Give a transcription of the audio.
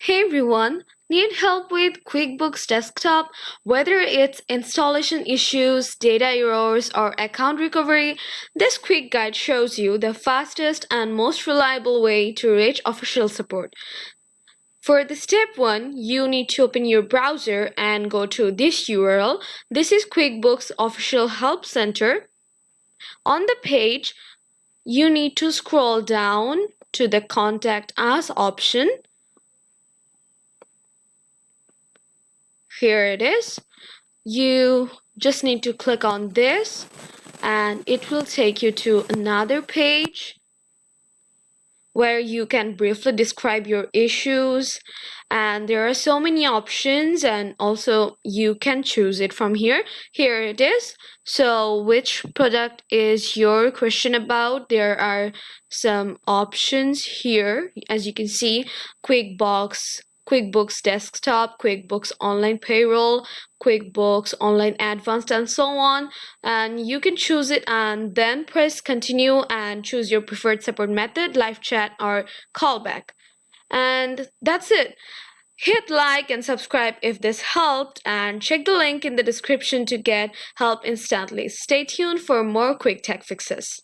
Hey everyone, need help with QuickBooks Desktop? Whether it's installation issues, data errors, or account recovery, this quick guide shows you the fastest and most reliable way to reach official support. For the step 1, you need to open your browser and go to this URL. This is QuickBooks Official Help Center. On the page, you need to scroll down to the Contact Us option. Here it is. You just need to click on this and it will take you to another page where you can briefly describe your issues, and there are so many options, and also you can choose it from here. Here it is. So which product is your question about? There are some options here, as you can see: QuickBooks Desktop, QuickBooks Online Payroll, QuickBooks Online Advanced, and so on. And you can choose it and then press continue and choose your preferred support method, live chat or callback. And that's it. Hit like and subscribe if this helped, and check the link in the description to get help instantly. Stay tuned for more quick tech fixes.